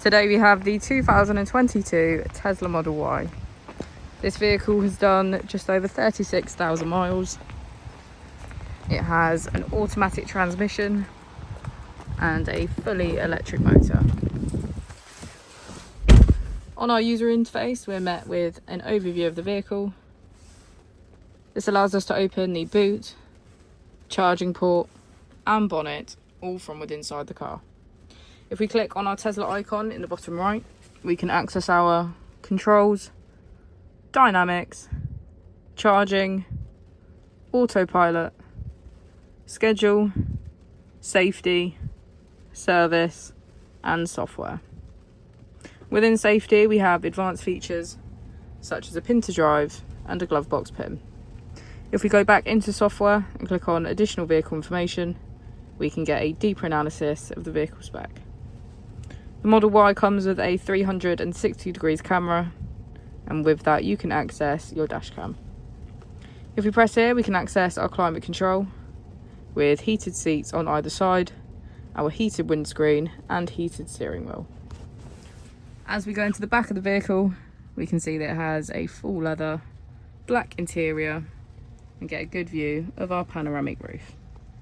Today we have the 2022 Tesla Model Y. This vehicle has done just over 36,000 miles. It has an automatic transmission and a fully electric motor. On our user interface, we're met with an overview of the vehicle. This allows us to open the boot, charging port and bonnet, all from within inside the car. If we click on our Tesla icon in the bottom right, we can access our controls, dynamics, charging, autopilot, schedule, safety, service and software. Within safety, we have advanced features such as a pin to drive and a glove box pin. If we go back into software and click on additional vehicle information, we can get a deeper analysis of the vehicle spec. The Model Y comes with a 360 degrees camera, and with that you can access your dash cam. If we press here, we can access our climate control with heated seats on either side, our heated windscreen and heated steering wheel. As we go into the back of the vehicle, we can see that it has a full leather black interior and get a good view of our panoramic roof.